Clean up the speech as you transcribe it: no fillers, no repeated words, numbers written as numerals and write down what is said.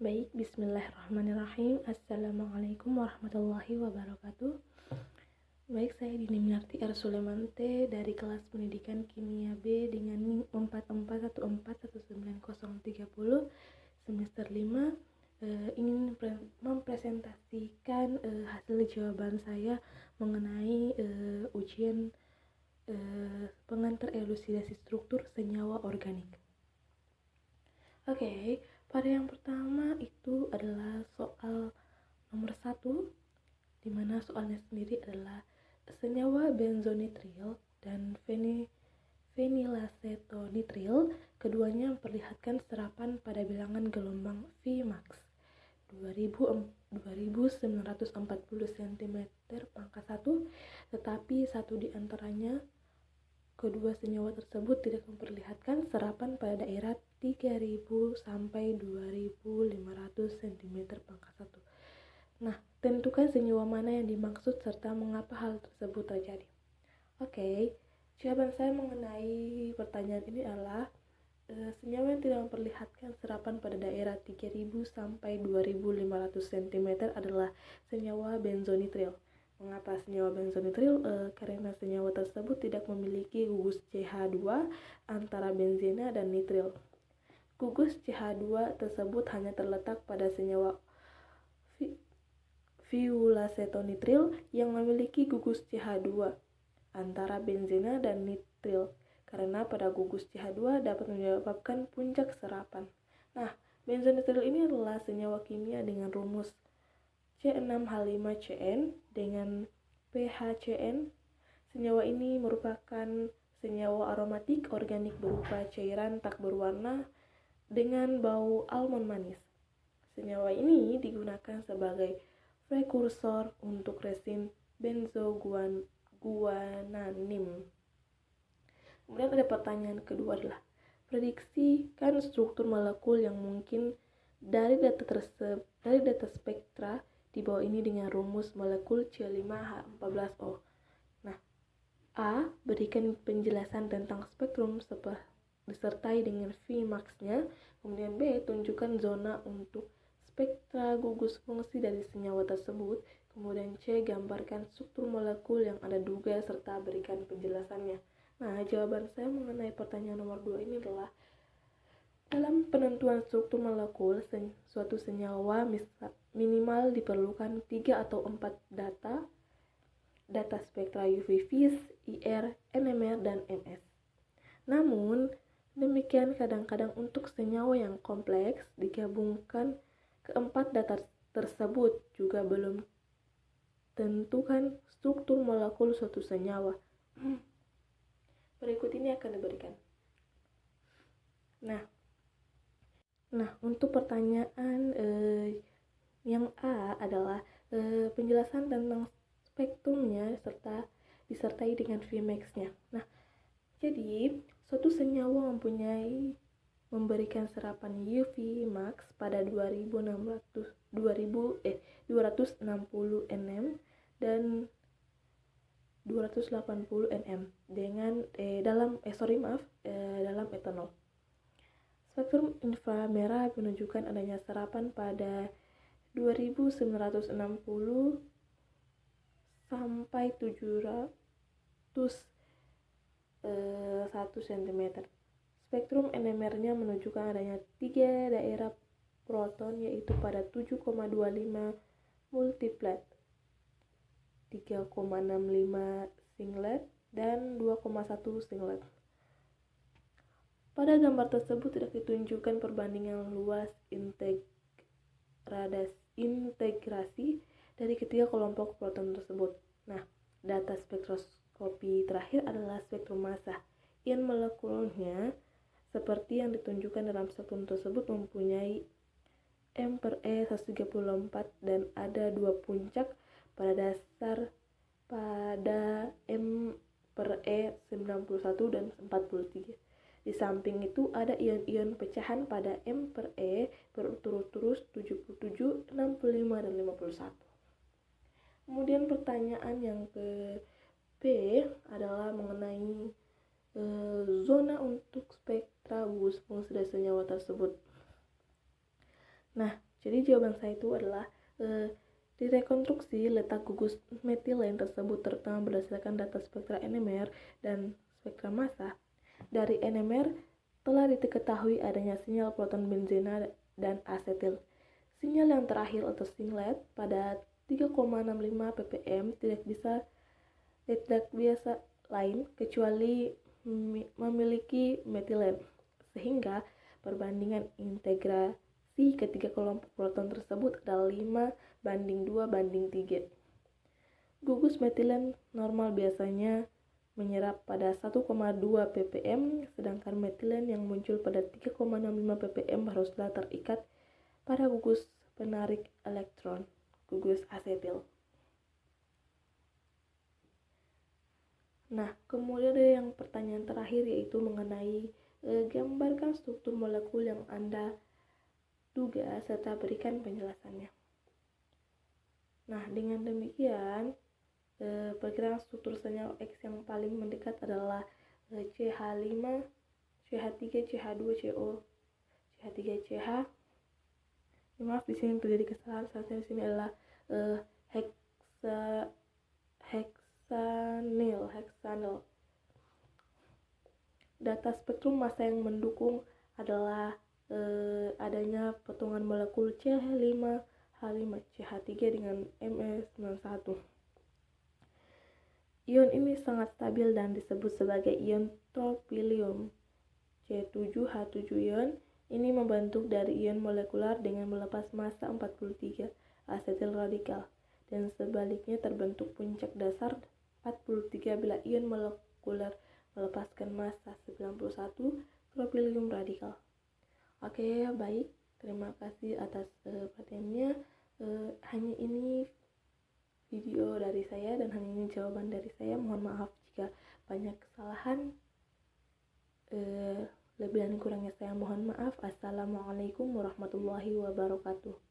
Baik, bismillahirrahmanirrahim. Assalamualaikum warahmatullahi wabarakatuh. Baik, saya Dini Minarti R. Sulemante dari kelas pendidikan kimia B dengan NIM 44141930 semester 5 ingin mempresentasikan hasil jawaban saya mengenai ujian pengantar elusidasi struktur senyawa organik. Oke, pada yang pertama itu adalah soal nomor 1, di mana soalnya sendiri adalah senyawa benzonitril dan fenilasetonitril, keduanya memperlihatkan serapan pada bilangan gelombang Vmax 2940 cm/1, tetapi satu di antaranya kedua senyawa tersebut tidak memperlihatkan serapan pada daerah 3000 sampai 2500 cm/1. Nah, tentukan senyawa mana yang dimaksud serta mengapa hal tersebut terjadi. Oke, jawaban saya mengenai pertanyaan ini adalah senyawa yang tidak memperlihatkan serapan pada daerah 3000 sampai 2500 cm adalah senyawa benzonitril. Mengapa senyawa benzonitril? Karena senyawa tersebut tidak memiliki gugus CH2 antara benzena dan nitril. Gugus CH2 tersebut hanya terletak pada senyawa viulasetonitril yang memiliki gugus CH2 antara benzena dan nitril, karena pada gugus CH2 dapat menyebabkan puncak serapan. Nah, benzonitril ini adalah senyawa kimia dengan rumus C6H5Cn dengan PHCN. Senyawa ini merupakan senyawa aromatik organik berupa cairan tak berwarna dengan bau almond manis. Senyawa ini digunakan sebagai prekursor untuk resin benzoguananim. Kemudian ada pertanyaan kedua adalah prediksikan struktur molekul yang mungkin dari data spektra di bawah ini dengan rumus molekul C5H14O. Nah, A. Berikan penjelasan tentang spektrum disertai dengan Vmax-nya. Kemudian B. Tunjukkan zona untuk spektra gugus fungsi dari senyawa tersebut. Kemudian C. Gambarkan struktur molekul yang Anda duga serta berikan penjelasannya. Nah, jawaban saya mengenai pertanyaan nomor 2 ini adalah dalam penentuan struktur molekul suatu senyawa minimal diperlukan 3 atau 4 data spektra UV vis, IR, NMR, dan MS. Namun, demikian kadang-kadang untuk senyawa yang kompleks digabungkan keempat data tersebut juga belum tentukan struktur molekul suatu senyawa. Berikut ini akan diberikan. Nah, untuk pertanyaan yang A adalah penjelasan tentang spektrumnya serta disertai dengan Vmax-nya. Nah, jadi suatu senyawa memberikan serapan UV max pada 260 nm dan 280 nm dengan dalam etanol. Spektrum inframerah menunjukkan adanya serapan pada 2960 sampai 701 cm. Spektrum NMR-nya menunjukkan adanya 3 daerah proton, yaitu pada 7,25 multiplet, 3,65 singlet, dan 2,1 singlet. Pada gambar tersebut tidak ditunjukkan perbandingan luas integrasi dari ketiga kelompok proton tersebut. Nah, data spektroskopi terakhir adalah spektrum massa. Ion molekulnya seperti yang ditunjukkan dalam spektrum tersebut mempunyai M/E134 dan ada 2 puncak pada dasar pada M/E91 dan 43. Di samping itu ada ion-ion pecahan pada M/E berurut-urut 77, 65, dan 51. Kemudian pertanyaan yang ke B adalah mengenai zona untuk spektra gugus fungsi dari senyawa tersebut. Nah, Jadi jawaban saya itu adalah direkonstruksi letak gugus metilen tersebut terutama berdasarkan data spektra NMR dan spektra massa. Dari NMR telah diketahui adanya sinyal proton benzena dan asetil. Sinyal yang terakhir atau singlet pada 3,65 ppm tidak biasa lain kecuali memiliki metilen, sehingga perbandingan integrasi ketiga kelompok proton tersebut adalah 5:2:3. Gugus metilen normal biasanya menyerap pada 1,2 ppm, sedangkan metilen yang muncul pada 3,65 ppm haruslah terikat pada gugus penarik elektron, gugus asetil. Nah, kemudian ada yang pertanyaan terakhir yaitu mengenai gambarkan struktur molekul yang Anda duga serta berikan penjelasannya. Nah, dengan demikian perkiraan struktur senyawa X yang paling mendekat adalah CH5, CH3, CH2, CO, CH3, CH. Maaf, di sini terjadi kesalahan. Saatnya di sini adalah heksanil. Data spektrum massa yang mendukung adalah adanya potongan molekul CH5, H5, CH3 dengan Me91. Ion ini sangat stabil dan disebut sebagai ion tropylium. C7H7 ion ini membentuk dari ion molekular dengan melepas massa 43 asetil radikal, dan sebaliknya terbentuk puncak dasar 43 bila ion molekular melepaskan massa 91 tropylium radikal. Oke, baik. Terima kasih atas perhatiannya. Hanya ini video dari saya dan hanya ini jawaban dari saya. Mohon maaf jika banyak kesalahan. Lebih dan kurangnya saya mohon maaf. Assalamualaikum warahmatullahi wabarakatuh.